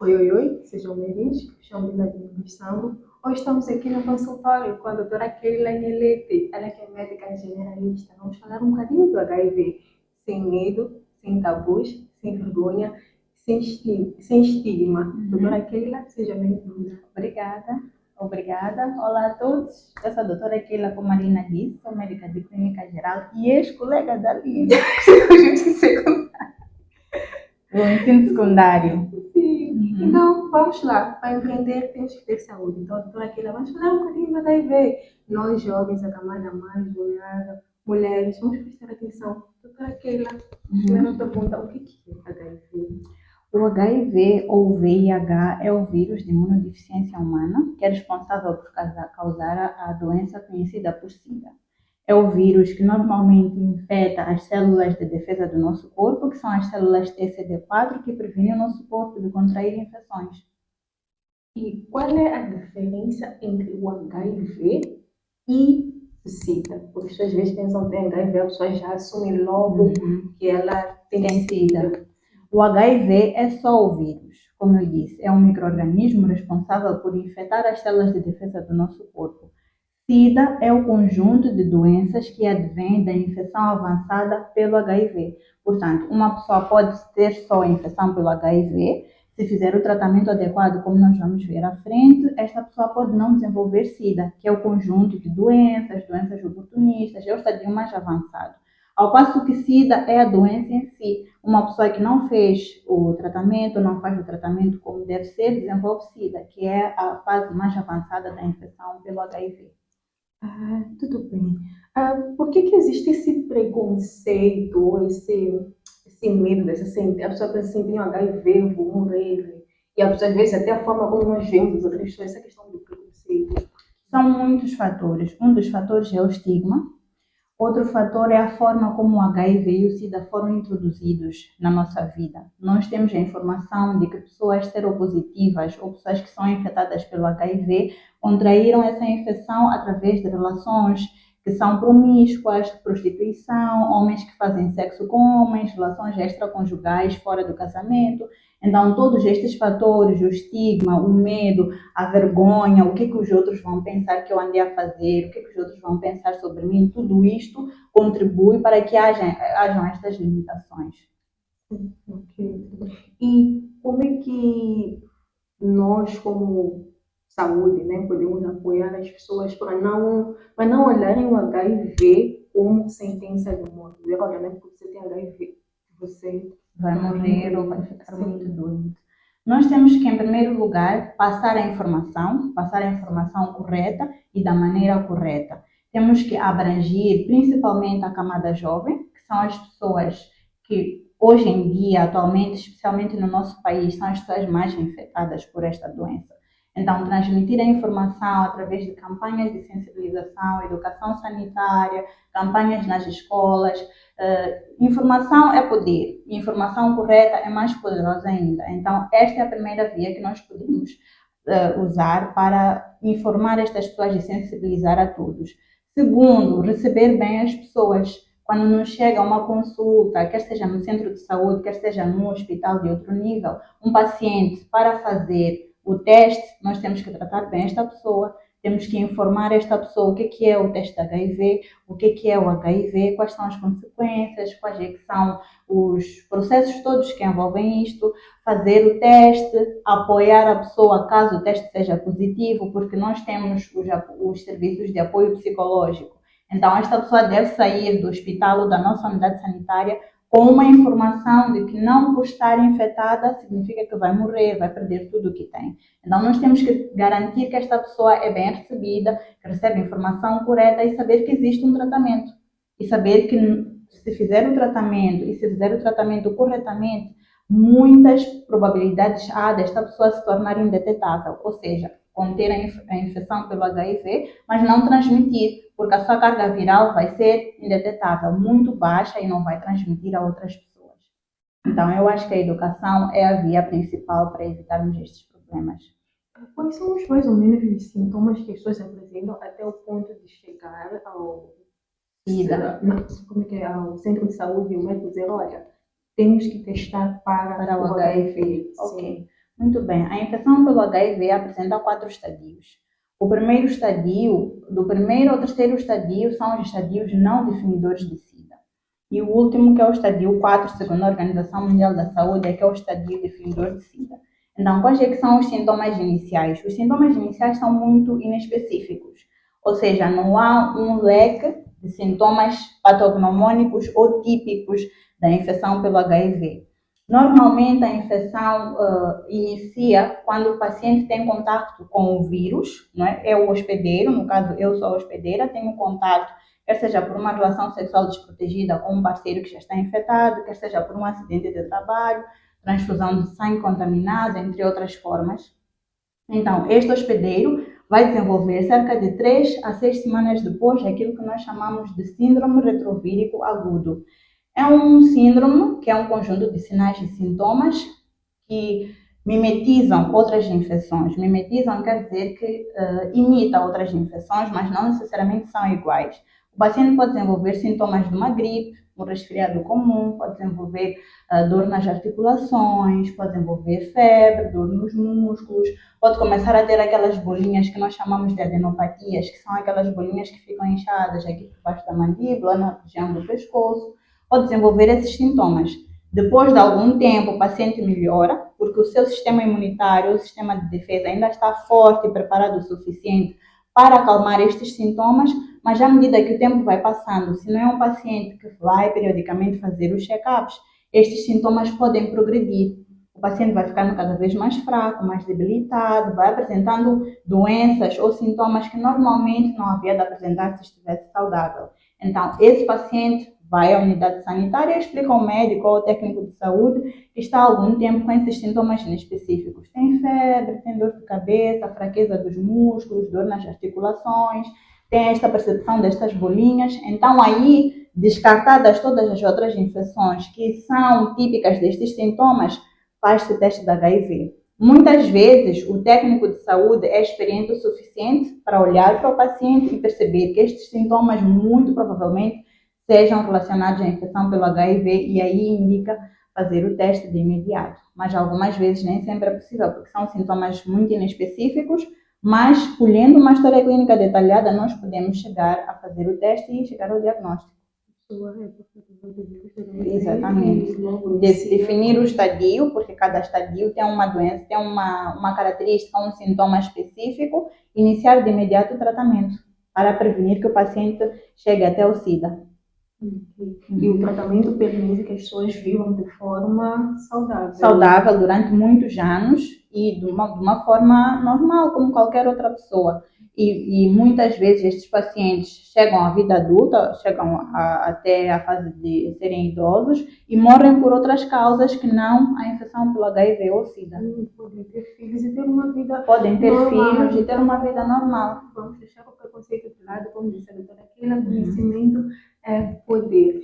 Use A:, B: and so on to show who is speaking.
A: Oi, oi, oi, sejam bem-vindos. Chamo-me Nadine Gustavo. Hoje estamos aqui no consultório com a doutora Keila Nhelete, ela que é médica generalista. Vamos falar um bocadinho do HIV, sem medo, sem tabus, sem vergonha, sem estigma. Doutora Keila, seja bem-vinda.
B: Obrigada. Olá a todos. Eu sou a doutora Keila, como a Marina disse, sou médica de clínica geral e ex-colega da Lina, do ensino secundário.
A: Sim. Então, vamos lá. Para empreender, temos que ter saúde. Então, doutora Keila, vamos falar um bocadinho do HIV. Nós, jovens, a camada mais vulnerável, mulheres, vamos prestar atenção. Doutora Keila, primeira pergunta, o que é HIV?
B: O HIV ou VIH é o vírus de imunodeficiência humana, que é responsável por causar a doença conhecida por SIDA. É o vírus que normalmente infecta as células de defesa do nosso corpo, que são as células TCD4, que previnem o nosso corpo de contrair infecções.
A: E qual é a diferença entre o HIV e o SIDA? Porque as pessoas às vezes pensam que tem HIV, a pessoa já assume logo que ela tem SIDA.
B: O HIV é só o vírus, como eu disse, é um micro-organismo responsável por infectar as células de defesa do nosso corpo. SIDA é o conjunto de doenças que advém da infecção avançada pelo HIV. Portanto, uma pessoa pode ter só a infecção pelo HIV, se fizer o tratamento adequado, como nós vamos ver à frente, esta pessoa pode não desenvolver SIDA, que é o conjunto de doenças oportunistas, é o estadio mais avançado. Ao passo que SIDA é a doença em si. Uma pessoa que não fez o tratamento, não faz o tratamento como deve ser, desenvolve SIDA, que é a fase mais avançada da infecção pelo HIV.
A: Tudo bem. Por que existe esse preconceito, ou esse medo a pessoa pensa assim, tem HIV, vou morrer. E às vezes até a forma como nós vemos as outras pessoas, essa questão do preconceito.
B: São muitos fatores. Um dos fatores é o estigma. Outro fator é a forma como o HIV e o SIDA foram introduzidos na nossa vida. Nós temos a informação de que pessoas seropositivas ou pessoas que são infectadas pelo HIV contraíram essa infecção através de relações que são promíscuas, prostituição, homens que fazem sexo com homens, relações extraconjugais fora do casamento. Então, todos estes fatores, o estigma, o medo, a vergonha, o que os outros vão pensar que eu andei a fazer, o que os outros vão pensar sobre mim, tudo isto contribui para que hajam estas limitações.
A: Ok. E como é que nós, como saúde, né, podemos apoiar as pessoas para não olharem o HIV como sentença de morte? Dizer, olha, não é porque você tem HIV, você
B: vai morrer ou vai ficar muito doente. Nós temos que, em primeiro lugar, passar a informação correta e da maneira correta. Temos que abranger principalmente a camada jovem, que são as pessoas que hoje em dia, atualmente, especialmente no nosso país, são as pessoas mais infectadas por esta doença. Então, transmitir a informação através de campanhas de sensibilização, educação sanitária, campanhas nas escolas. Informação é poder, informação correta é mais poderosa ainda. Então, esta é a primeira via que nós podemos usar para informar estas pessoas e sensibilizar a todos. Segundo, receber bem as pessoas. Quando nos chega uma consulta, quer seja no centro de saúde, quer seja num hospital de outro nível, um paciente para fazer o teste, nós temos que tratar bem esta pessoa, temos que informar esta pessoa o que é o teste de HIV, o que é o HIV, quais são as consequências, quais é que são os processos todos que envolvem isto, fazer o teste, apoiar a pessoa caso o teste seja positivo, porque nós temos os serviços de apoio psicológico. Então, esta pessoa deve sair do hospital ou da nossa unidade sanitária com uma informação de que não por estar infectada significa que vai morrer, vai perder tudo o que tem. Então, nós temos que garantir que esta pessoa é bem recebida, que recebe a informação correta e saber que existe um tratamento. E saber que se fizer o tratamento e se fizer o tratamento corretamente, muitas probabilidades há desta pessoa se tornar indetetável, ou seja, conter a infecção pelo HIV, mas não transmitir, porque a sua carga viral vai ser indetetável, muito baixa e não vai transmitir a outras pessoas. Então, eu acho que a educação é a via principal para evitarmos estes problemas.
A: Quais são os mais ou menos os sintomas que as pessoas apresentam até o ponto de chegar ao
B: SIDA.
A: Como é que é? Ao centro de saúde e o médico dizer, olha, temos que testar para o HIV.
B: Ok. Muito bem, a infecção pelo HIV apresenta 4 estadios. Do primeiro ao terceiro estadio, são os estadios não definidores de SIDA. E o último, que é o estadio 4, segundo a Organização Mundial da Saúde, é que é o estadio definidor de SIDA. Então, quais é que são os sintomas iniciais? Os sintomas iniciais são muito inespecíficos, ou seja, não há um leque de sintomas patognomônicos ou típicos da infecção pelo HIV. Normalmente, a infecção inicia quando o paciente tem contato com o vírus, não é? É o hospedeiro, no caso eu sou a hospedeira, tenho contato, quer seja por uma relação sexual desprotegida com um parceiro que já está infectado, quer seja por um acidente de trabalho, transfusão de sangue contaminado, entre outras formas. Então, este hospedeiro vai desenvolver cerca de 3 a 6 semanas depois aquilo que nós chamamos de síndrome retrovírico agudo. É um síndrome que é um conjunto de sinais e sintomas que mimetizam outras infecções. Mimetizam quer dizer que imita outras infecções, mas não necessariamente são iguais. O paciente pode desenvolver sintomas de uma gripe, um resfriado comum, pode desenvolver dor nas articulações, pode desenvolver febre, dor nos músculos, pode começar a ter aquelas bolinhas que nós chamamos de adenopatias, que são aquelas bolinhas que ficam inchadas aqui por baixo da mandíbula, na região do pescoço, pode desenvolver esses sintomas. Depois de algum tempo, o paciente melhora, porque o seu sistema imunitário, o sistema de defesa ainda está forte e preparado o suficiente para acalmar estes sintomas, mas à medida que o tempo vai passando, se não é um paciente que vai periodicamente fazer os check-ups, estes sintomas podem progredir. O paciente vai ficando cada vez mais fraco, mais debilitado, vai apresentando doenças ou sintomas que normalmente não havia de apresentar se estivesse saudável. Então, esse paciente vai à unidade sanitária e explica ao médico ou ao técnico de saúde que está há algum tempo com esses sintomas inespecíficos. Tem febre, tem dor de cabeça, fraqueza dos músculos, dor nas articulações, tem esta percepção destas bolinhas. Então, aí, descartadas todas as outras infecções que são típicas destes sintomas, faz-se o teste de HIV. Muitas vezes, o técnico de saúde é experiente o suficiente para olhar para o paciente e perceber que estes sintomas, muito provavelmente, sejam relacionados à infecção pelo HIV e aí indica fazer o teste de imediato. Mas algumas vezes nem sempre é possível, porque são sintomas muito inespecíficos, mas colhendo uma história clínica detalhada, nós podemos chegar a fazer o teste e chegar ao diagnóstico. Exatamente. Definir o estadio, porque cada estadio tem uma doença, tem uma característica, um sintoma específico, iniciar de imediato o tratamento para prevenir que o paciente chegue até o SIDA.
A: E o tratamento permite que as pessoas vivam de forma saudável.
B: Saudável durante muitos anos e de uma forma normal, como qualquer outra pessoa. E muitas vezes estes pacientes chegam à vida adulta, chegam até a fase de serem idosos e morrem por outras causas que não a infecção pelo HIV ou SIDA.
A: Podem ter filhos e ter uma vida
B: Podem ter
A: normal.
B: filhos e ter uma vida normal.
A: Vamos deixar o preconceito de lado, como disse a doutora Keila, conhecimento é poder.